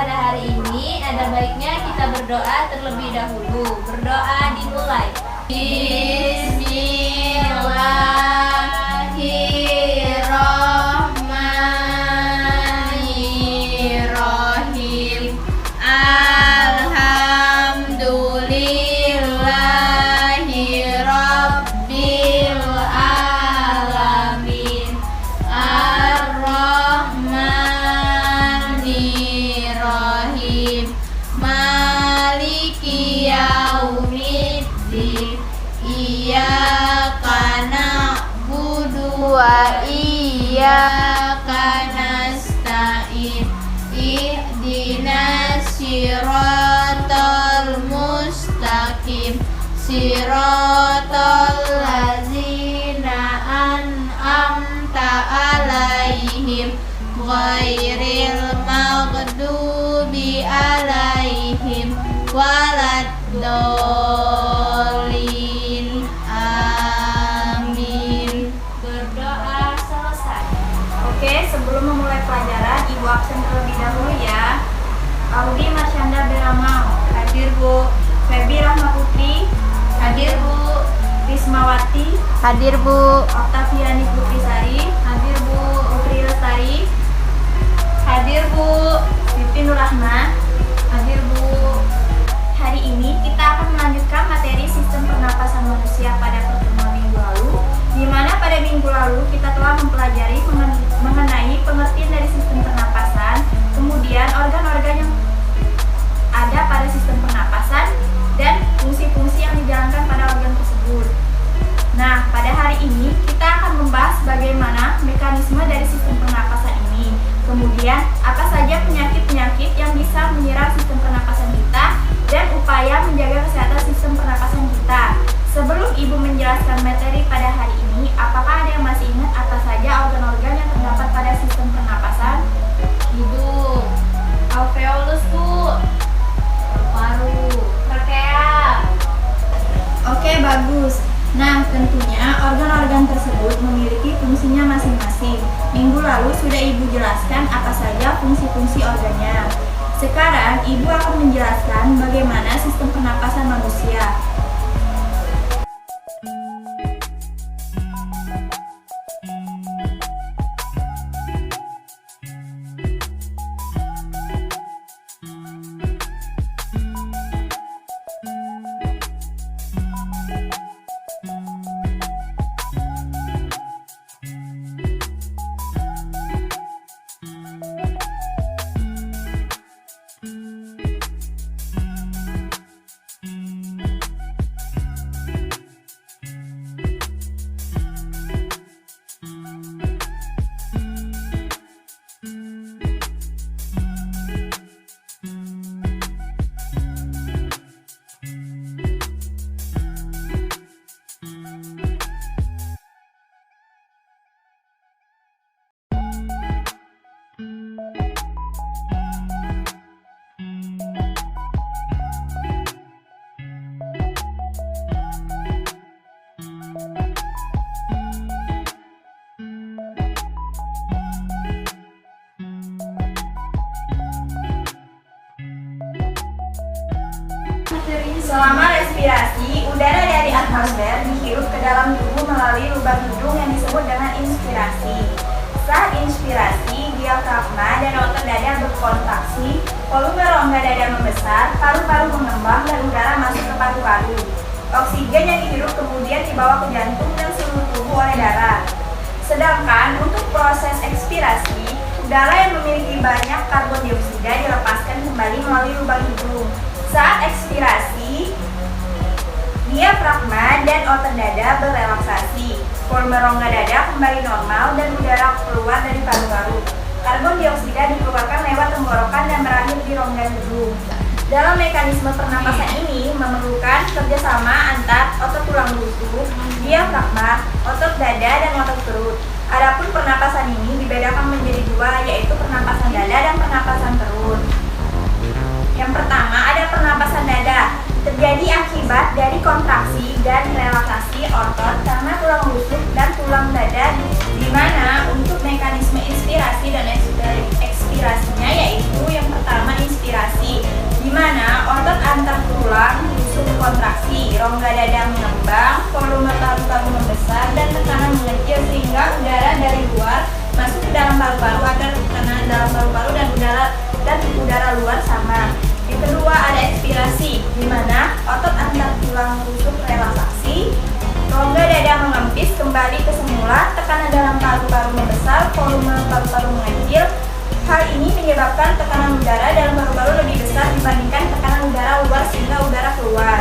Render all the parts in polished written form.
pada hari ini ada baiknya kita berdoa terlebih dahulu. Berdoa dimulai. Bismillahirrahmanirrahim. Alhamdulillahirabbil alamin. Ar-Rahmanirrahim. Maliki yaumiddin. Iyyaka na'budu wa iyyaka nasta'in. Ihdinas siratal mustaqim. Siratal ladzina an'amta 'alaihim ghairil maghdubi 'alaihim waladdallin. Amin. Berdoa selesai. Oke, sebelum memulai pelajaran, Ibu absen terlebih dahulu ya. Audi Marsyanda Beramau, Hadir, Bu. Febi Rahmaputri, Hadir, Bu. Rismawati, Hadir, Bu. Oktaviani Putrisari, Hadir, Bu. Putri Lestari, Hadir, Bu. Siti Nurrahma. Hadir, Bu. Hari ini kita akan melanjutkan materi sistem pernapasan manusia pada pertemuan minggu lalu, di mana pada minggu lalu kita telah mempelajari mengenai pengertian dari sistem pernapasan, kemudian organ-organ yang ada pada sistem pernapasan, dan fungsi-fungsi yang dijalankan pada organ tersebut. Nah, pada hari ini kita akan membahas bagaimana mekanisme dari sistem pernapasan ini, kemudian apa saja penyakit-penyakit yang bisa menyerang sistem pernapasan kita, dan upaya menjaga kesehatan sistem pernapasan kita. Sebelum Ibu menjelaskan materi pada hari ini, apakah ada yang masih ingat apa saja organ-organ yang terdapat pada sistem pernapasan? Hidung, alveolus, Bu. Paru, trakea. Oke, bagus. Nah, tentunya organ-organ tersebut memiliki fungsinya masing-masing. Minggu lalu sudah Ibu jelaskan apa saja fungsi-fungsi organnya. Sekarang Ibu akan menjelaskan bagaimana sistem pernapasan manusia. Selama respirasi, udara dari atmosfer dihirup ke dalam tubuh melalui lubang hidung yang disebut dengan inspirasi. Saat inspirasi, diafragma dan otot dada berkontraksi, volume rongga dada membesar, paru-paru mengembang, dan udara masuk ke paru-paru. Oksigen yang dihirup kemudian dibawa ke jantung dan seluruh tubuh oleh darah. Sedangkan untuk proses ekspirasi, udara yang memiliki banyak karbon dioksida dilepaskan kembali melalui lubang hidung. Saat ekspirasi, diafragma dan otot dada berrelaksasi, volume rongga dada kembali normal dan udara keluar dari paru-paru. Karbon dioksida dikeluarkan lewat tenggorokan dan berakhir di rongga hidung. Dalam mekanisme pernapasan ini memerlukan kerjasama antar otot tulang rusuk, diafragma, otot dada, dan otot perut. Adapun pernapasan ini dibedakan menjadi dua, yaitu pernapasan dada dan pernapasan perut. Yang pertama ada pernapasan dada, terjadi akibat dari kontraksi dan relaksasi otot karena tulang rusuk dan tulang dada, di mana untuk mekanisme inspirasi dan ekspirasinya yaitu yang pertama inspirasi inspirasi, rongga dada mengembang, volume paru-paru membesar, dan tekanan mengecil sehingga udara dari luar masuk ke dalam paru-paru agar tekanan dalam paru-paru dan udara luar sama. Yang kedua ada ekspirasi, di mana otot antar tulang rusuk relaksasi, rongga dada mengempis kembali ke semula, tekanan dalam paru-paru membesar, volume paru-paru mengecil. Hal ini menyebabkan tekanan udara dalam paru-paru lebih besar dibandingkan tekanan udara luar sehingga udara keluar.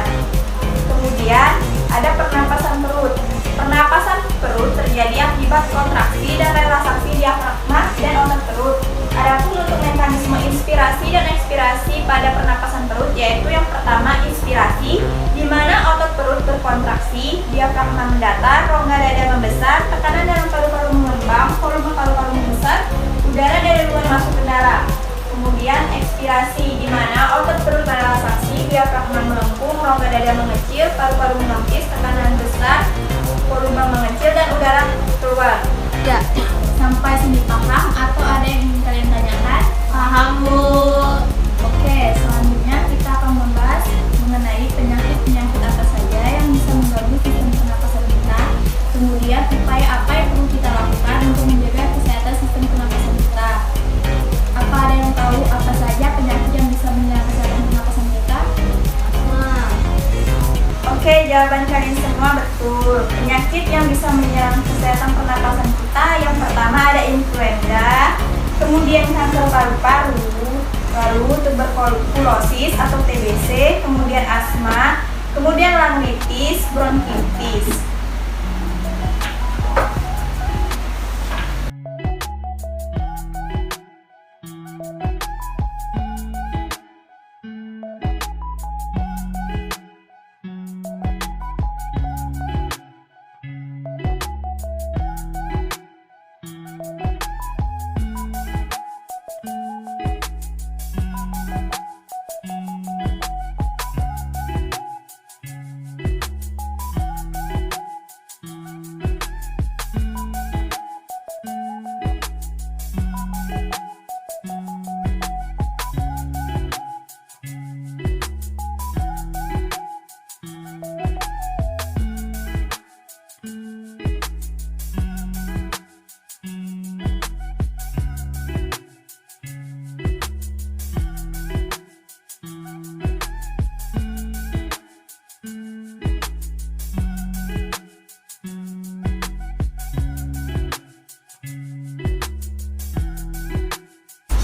Kemudian ada pernapasan perut. Pernapasan perut terjadi akibat kontraksi dan relaksasi diafragma dan otot perut. Adapun untuk mekanisme inspirasi dan ekspirasi pada pernapasan perut, yaitu yang pertama inspirasi, di mana otot perut berkontraksi, diafragma mendatar, rongga dada membesar, tekanan dalam paru-paru mengembang, volume paru-paru membesar, udara dari luar masuk ke dalam. Kemudian ekspirasi, di mana otot perut relaksasi, diafragma melengkung, rongga dada mengecil, paru-paru mengempis, tekanan besar, volume mengecil, dan udara keluar. Ya, Sampai sini paham atau ada yang ingin kalian tanyakan? paham Bu. Oke, selanjutnya kita akan membahas mengenai penyakit-penyakit apa saja yang bisa mengganggu sistem pernapasan kita. Kemudian upaya apa yang perlu kita lakukan untuk menjaga kesehatan sistem pernapasan kita. Apa ada yang tahu apa saja penyakit yang bisa menyerang kesehatan pernapasan kita? Nah, Oke, jawaban kalian semua betul. Penyakit yang bisa menyerang kesehatan pernapasan kita, yang pertama ada influenza, kemudian kanker paru-paru, lalu tuberkulosis atau TBC, kemudian asma, kemudian laryngitis, bronkitis.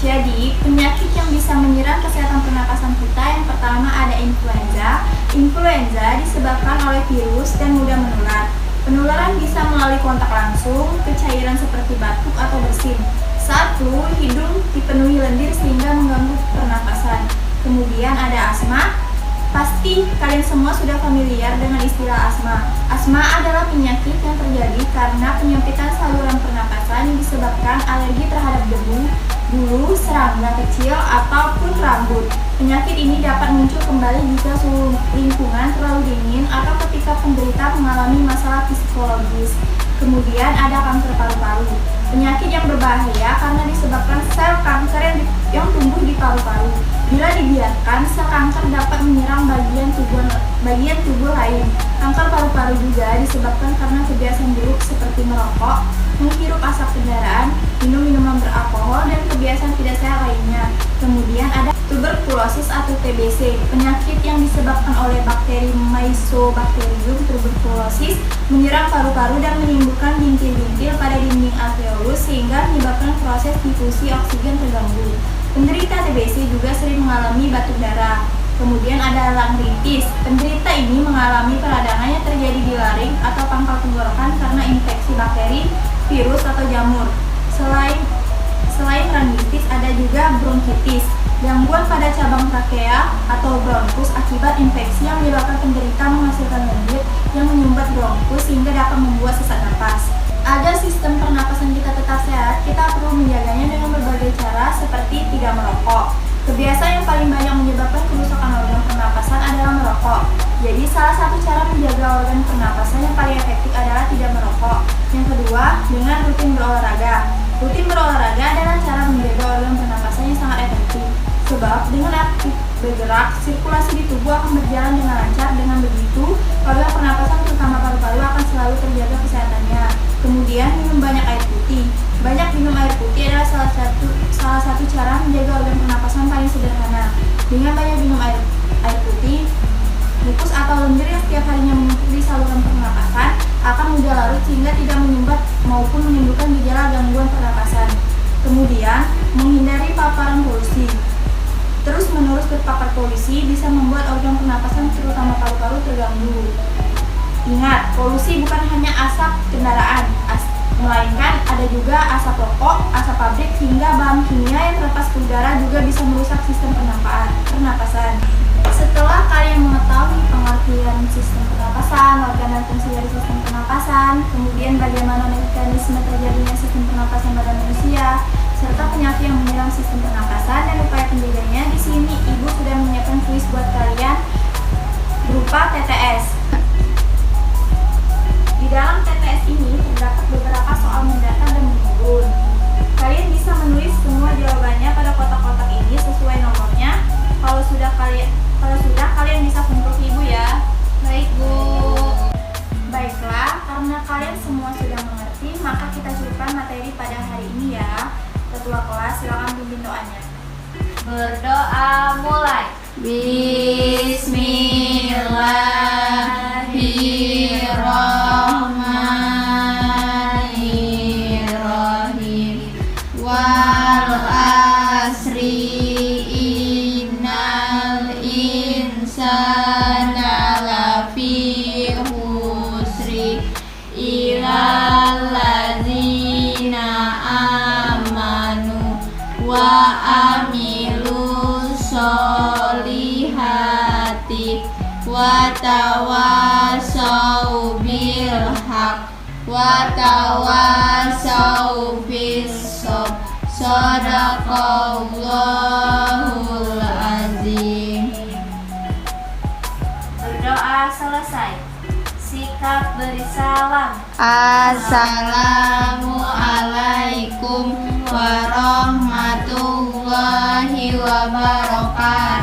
Jadi, penyakit yang bisa menyerang kesehatan pernapasan kita, yang pertama ada influenza. Influenza disebabkan oleh virus dan mudah menular. Penularan bisa melalui kontak langsung ke cairan seperti batuk atau bersin. 1. Hidung dipenuhi lendir sehingga mengganggu pernapasan. Kemudian ada asma. Pasti kalian semua sudah familiar dengan istilah asma. Asma adalah penyakit yang terjadi karena penyempitan saluran pernapasan yang disebabkan alergi terhadap debu, bulu, serangga kecil, ataupun rambut. Penyakit ini dapat muncul kembali jika suhu lingkungan terlalu dingin atau ketika penderita mengalami masalah psikologis. Kemudian ada kanker paru-paru. Penyakit yang berbahaya karena disebabkan sel kanker yang tumbuh di paru-paru. Bila dibiarkan, sel kanker dapat menyerang bagian tubuh lain. Kanker paru-paru juga disebabkan karena kebiasaan buruk seperti merokok, menghirup asap kendaraan, minum minuman beralkohol, dan kebiasaan tidak sehat lainnya. Kemudian ada tuberkulosis atau TBC, penyakit yang disebabkan oleh bakteri Mycobacterium tuberculosis, menyerang paru-paru dan menimbulkan bintil-bintil pada dinding alveolus sehingga menyebabkan proses difusi oksigen terganggu. Penderita TBC juga sering mengalami batuk darah. Kemudian ada laryngitis. Penderita ini mengalami peradangan yang terjadi di laring atau pangkal tenggorokan karena infeksi bakteri, virus, atau jamur. Selain laryngitis ada juga bronkitis, gangguan pada cabang trakea atau bronkus akibat infeksi yang menyebabkan penderita menghasilkan lendir yang menyumbat bronkus sehingga dapat membuat sesak napas. Agar sistem pernapasan kita tetap sehat, kita perlu menjaganya dengan berbagai cara seperti tidak merokok. Kebiasaan yang paling banyak menyebabkan kerusakan organ pernapasan adalah merokok. Jadi salah satu cara menjaga organ pernapasan yang paling efektif adalah tidak merokok. Yang kedua, dengan rutin berolahraga. Rutin berolahraga adalah cara menjaga organ pernapasan yang sangat efektif. Sebab dengan aktif bergerak, sirkulasi di tubuh akan berjalan dengan lancar. Dengan begitu, organ pernapasan terutama paru-paru akan selalu terjaga kesehatannya. Kemudian, minum banyak air putih. Banyak minum air putih adalah salah satu cara menjaga organ pernapasan paling sederhana. Dengan banyak minum air putih, mukus atau lendir yang setiap harinya menumpuk di saluran pernapasan akan mudah larut sehingga tidak menyumbat maupun menimbulkan gejala gangguan pernapasan. Kemudian, menghindari paparan polusi. Terus-menerus terpapar polusi bisa membuat organ pernapasan terutama paru-paru terganggu. Ingat, polusi bukan hanya asap kendaraan, melainkan ada juga asap rokok, asap pabrik, hingga bahan kimia yang terlepas ke udara juga bisa merusak sistem pernapasan. Setelah kalian mengetahui pengertian sistem pernapasan, organ dan fungsi dari sistem pernapasan, kemudian bagaimana mekanisme terjadinya sistem pernapasan pada manusia, serta penyakit yang menyerang sistem pernapasan dan upaya penjaganya, di sini Ibu sudah menyiapkan kuis buat kalian berupa TTS. Di dalam TTS ini terdapat beberapa soal mendatar dan menurun. Kalian bisa menulis semua jawabannya pada kotak-kotak ini sesuai nomornya. Kalau sudah kalian bisa kumpul ke Ibu ya. Baik, Bu. Baiklah, karena kalian semua sudah mengerti, maka kita cukupkan materi pada hari ini ya. Ketua kelas, silakan pimpin doanya. Berdoa mulai. Bismillahirrahmanirrahim. Wal asri innal insana lafi khusri illal ladzina amanu wa amilus solihati wa tawasau bil haq wa tawasau bis sabr. Shadaqallahul azim. Berdoa selesai. Sikap beri salam. Assalamualaikum warahmatullahi wabarakatuh.